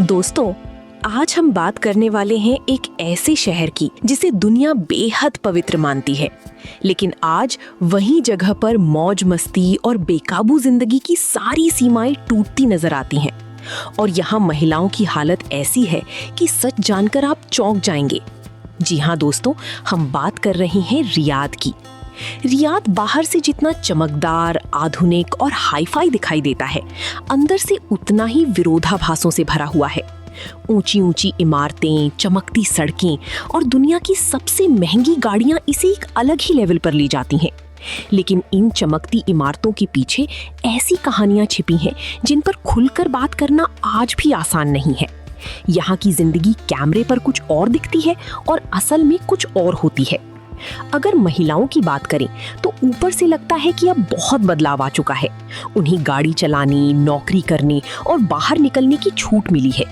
दोस्तों, आज हम बात करने वाले हैं एक ऐसे शहर की जिसे दुनिया बेहद पवित्र मानती है, लेकिन आज वही जगह पर मौज मस्ती और बेकाबू जिंदगी की सारी सीमाएं टूटती नजर आती हैं। और यहाँ महिलाओं की हालत ऐसी है कि सच जानकर आप चौंक जाएंगे। जी हाँ दोस्तों, हम बात कर रहे हैं रियाद की। रियाद बाहर से जितना चमकदार, आधुनिक और हाईफाई दिखाई देता है, अंदर से उतना ही विरोधाभासों से भरा हुआ है। ऊंची ऊंची इमारतें, चमकती सड़कें और दुनिया की सबसे महंगी गाड़ियां इसे एक अलग ही लेवल पर ले जाती हैं। लेकिन इन चमकती इमारतों के पीछे ऐसी कहानियां छिपी हैं जिन पर खुलकर बात करना आज भी आसान नहीं है। यहाँ की जिंदगी कैमरे पर कुछ और दिखती है और असल में कुछ और होती है। अगर महिलाओं की बात करें तो ऊपर से लगता है कि अब बहुत बदलाव आ चुका है। उन्हें गाड़ी चलाने, नौकरी करने और बाहर निकलने की छूट मिली है।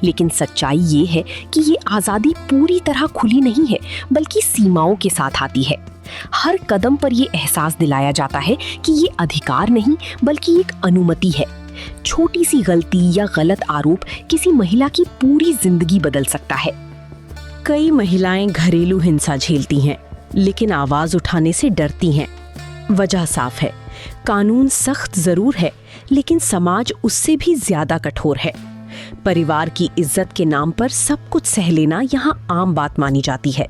लेकिन सच्चाई ये है कि ये आज़ादी पूरी तरह खुली नहीं है, बल्कि सीमाओं के साथ आती है। हर कदम पर ये एहसास दिलाया जाता है कि ये अधिकार नहीं, बल्कि एक अनुमति है। छोटी सी गलती या गलत आरोप किसी महिला की पूरी जिंदगी बदल सकता है। कई महिलाएं घरेलू हिंसा झेलती हैं, लेकिन आवाज उठाने से डरती हैं। वजह साफ है, कानून सख्त जरूर है, लेकिन समाज उससे भी ज्यादा कठोर है। परिवार की इज्जत के नाम पर सब कुछ सह लेना यहाँ आम बात मानी जाती है।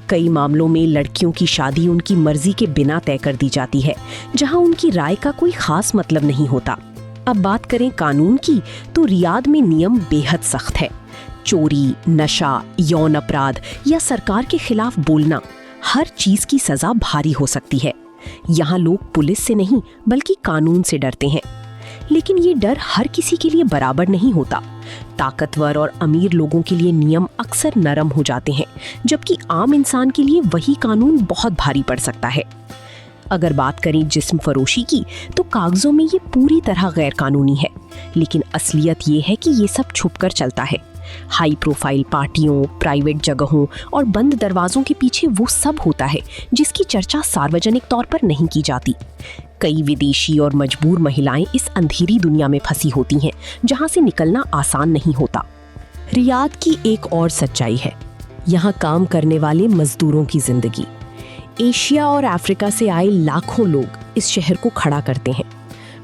कई मामलों में लड़कियों की शादी उनकी मर्जी के बिना तय कर दी जाती है, जहाँ उनकी राय का कोई खास मतलब नहीं होता। अब बात करें कानून की, तो रियाद में नियम बेहद सख्त है। चोरी, नशा, यौन अपराध या सरकार के खिलाफ बोलना, हर चीज की सजा भारी हो सकती है। यहाँ लोग पुलिस से नहीं, बल्कि कानून से डरते हैं। लेकिन ये डर हर किसी के लिए बराबर नहीं होता। ताकतवर और अमीर लोगों के लिए नियम अक्सर नरम हो जाते हैं, जबकि आम इंसान के लिए वही कानून बहुत भारी पड़ सकता है। अगर बात करें जिस्म फरोशी की, तो कागजों में ये पूरी तरह गैर कानूनी है, लेकिन असलियत ये है कि ये सब छुपकर चलता है। हाई प्रोफाइल पार्टियों, प्राइवेट जगहों और बंद दरवाजों के पीछे वो सब होता है जिसकी चर्चा सार्वजनिक तौर पर नहीं की जाती। कई विदेशी और मजबूर महिलाएं इस अंधेरी दुनिया में फंसी होती हैं, जहां से निकलना आसान नहीं होता। रियाद की एक और सच्चाई है, यहाँ काम करने वाले मजदूरों की जिंदगी। एशिया और अफ्रीका से आए लाखों लोग इस शहर को खड़ा करते हैं।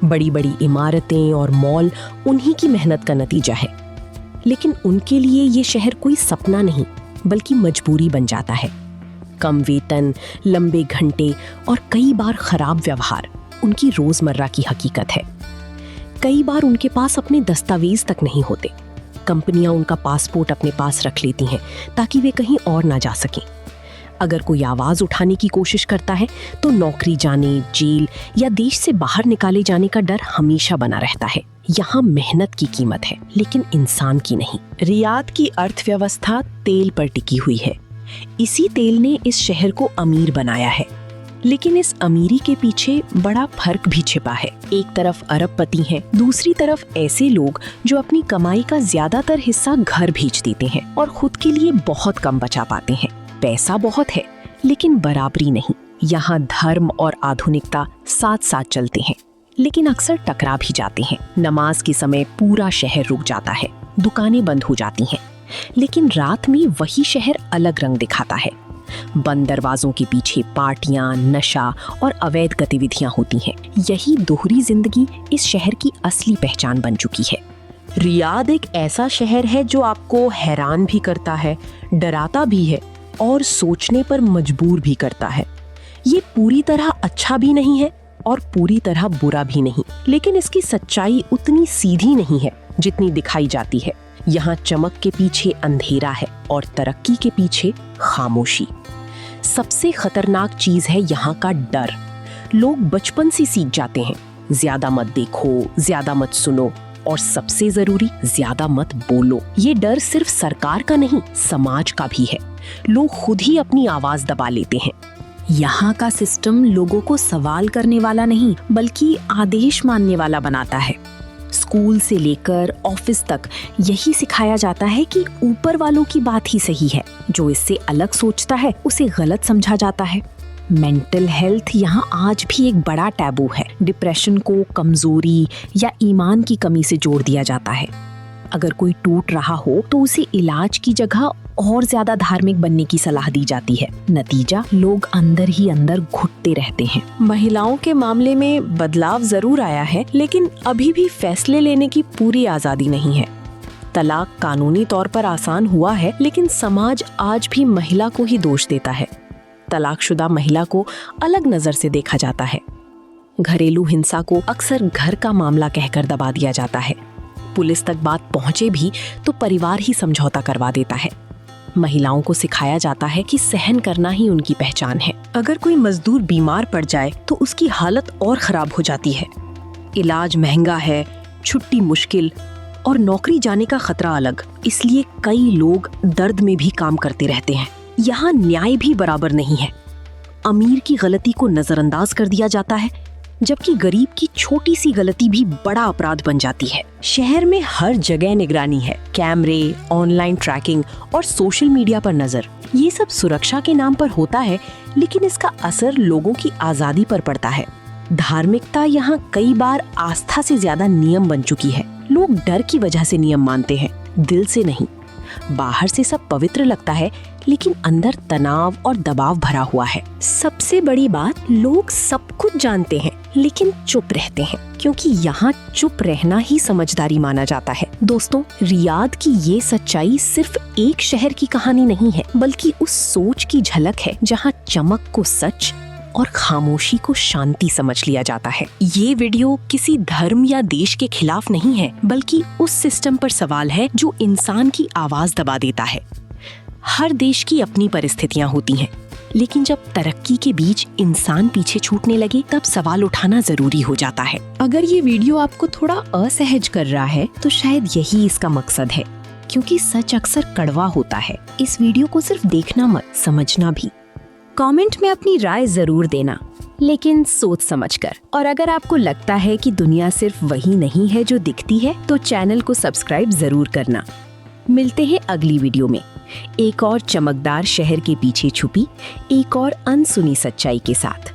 बड़ी बड़ी इमारतें और मॉल उन्हीं की मेहनत का नतीजा है, लेकिन उनके लिए ये शहर कोई सपना नहीं, बल्कि मजबूरी बन जाता है। कम वेतन, लंबे घंटे और कई बार खराब व्यवहार उनकी रोजमर्रा की हकीकत है। कई बार उनके पास अपने दस्तावेज तक नहीं होते। कंपनियां उनका पासपोर्ट अपने पास रख लेती हैं ताकि वे कहीं और ना जा सकें। अगर कोई आवाज उठाने की कोशिश करता है तो नौकरी जाने, जेल या देश से बाहर निकाले जाने का डर हमेशा बना रहता है। यहाँ मेहनत की कीमत है, लेकिन इंसान की नहीं। रियाद की अर्थव्यवस्था तेल पर टिकी हुई है। इसी तेल ने इस शहर को अमीर बनाया है, लेकिन इस अमीरी के पीछे बड़ा फर्क भी छिपा है। एक तरफ अरबपति हैं, दूसरी तरफ ऐसे लोग जो अपनी कमाई का ज्यादातर हिस्सा घर भेज देते हैं और खुद के लिए बहुत कम बचा पाते हैं। पैसा बहुत है, लेकिन बराबरी नहीं। यहाँ धर्म और आधुनिकता साथ साथ चलते हैं, लेकिन अक्सर टकरा भी जाते हैं। नमाज के समय पूरा शहर रुक जाता है, दुकानें बंद हो जाती हैं, लेकिन रात में वही शहर अलग रंग दिखाता है। बंद दरवाजों के पीछे पार्टियां, नशा और अवैध गतिविधियां होती हैं। यही दोहरी जिंदगी इस शहर की असली पहचान बन चुकी है। रियाद एक ऐसा शहर है जो आपको हैरान भी करता है, डराता भी है और सोचने पर मजबूर भी करता है। ये पूरी तरह अच्छा भी नहीं है और पूरी तरह बुरा भी नहीं, लेकिन इसकी सच्चाई उतनी सीधी नहीं है जितनी दिखाई जाती है। यहाँ चमक के पीछे अंधेरा है और तरक्की के पीछे खामोशी। सबसे खतरनाक चीज है यहाँ का डर। लोग बचपन से सीख जाते हैं, ज्यादा मत देखो, ज्यादा मत सुनो और सबसे जरूरी, ज्यादा मत बोलो। ये डर सिर्फ सरकार का नहीं, समाज का भी है। लोग खुद ही अपनी आवाज दबा लेते हैं। यहाँ का सिस्टम लोगों को सवाल करने वाला नहीं, बल्कि आदेश मानने वाला बनाता है। स्कूल से लेकर ऑफिस तक यही सिखाया जाता है कि ऊपर वालों की बात ही सही है, जो इससे अलग सोचता है उसे गलत समझा जाता है। मेंटल हेल्थ यहाँ आज भी एक बड़ा टैबू है। डिप्रेशन को कमजोरी या ईमान की कमी से जोड़ दिया जाता है। अगर कोई टूट रहा हो तो उसे इलाज की जगह और ज्यादा धार्मिक बनने की सलाह दी जाती है। नतीजा, लोग अंदर ही अंदर घुटते रहते हैं। महिलाओं के मामले में बदलाव जरूर आया है, लेकिन अभी भी फैसले लेने की पूरी आजादी नहीं है। तलाक कानूनी तौर पर आसान हुआ है, लेकिन समाज आज भी महिला को ही दोष देता है। तलाकशुदा महिला को अलग नजर से देखा जाता है। घरेलू हिंसा को अक्सर घर का मामला कहकर दबा दिया जाता है। पुलिस तक बात पहुंचे भी तो परिवार ही समझौता करवा देता है। महिलाओं को सिखाया जाता है कि सहन करना ही उनकी पहचान है। अगर कोई मजदूर बीमार पड़ जाए तो उसकी हालत और खराब हो जाती है। इलाज महंगा है, छुट्टी मुश्किल और नौकरी जाने का खतरा अलग। इसलिए कई लोग दर्द में भी काम करते रहते हैं। यहाँ न्याय भी बराबर नहीं है। अमीर की गलती को नजरअंदाज कर दिया जाता है, जबकि गरीब की छोटी सी गलती भी बड़ा अपराध बन जाती है। शहर में हर जगह निगरानी है, कैमरे, ऑनलाइन ट्रैकिंग और सोशल मीडिया पर नजर। ये सब सुरक्षा के नाम पर होता है, लेकिन इसका असर लोगों की आजादी पर पड़ता है। धार्मिकता यहाँ कई बार आस्था से ज्यादा नियम बन चुकी है। लोग डर की वजह से नियम मानते हैं, दिल से नहीं। बाहर से सब पवित्र लगता है, लेकिन अंदर तनाव और दबाव भरा हुआ है। सबसे बड़ी बात, लोग सब कुछ जानते हैं लेकिन चुप रहते हैं, क्योंकि यहाँ चुप रहना ही समझदारी माना जाता है। दोस्तों, रियाद की ये सच्चाई सिर्फ एक शहर की कहानी नहीं है, बल्कि उस सोच की झलक है जहाँ चमक को सच और खामोशी को शांति समझ लिया जाता है। ये वीडियो किसी धर्म या देश के खिलाफ नहीं है, बल्कि उस सिस्टम पर सवाल है जो इंसान की आवाज दबा देता है। हर देश की अपनी परिस्थितियां होती हैं, लेकिन जब तरक्की के बीच इंसान पीछे छूटने लगे, तब सवाल उठाना जरूरी हो जाता है। अगर ये वीडियो आपको थोड़ा असहज कर रहा है, तो शायद यही इसका मकसद है, क्योंकि सच अक्सर कड़वा होता है। इस वीडियो को सिर्फ देखना मत, समझना भी। कमेंट में अपनी राय जरूर देना, लेकिन सोच समझकर। और अगर आपको लगता है कि दुनिया सिर्फ वही नहीं है जो दिखती है, तो चैनल को सब्सक्राइब जरूर करना। मिलते हैं अगली वीडियो में, एक और चमकदार शहर के पीछे छुपी एक और अनसुनी सच्चाई के साथ।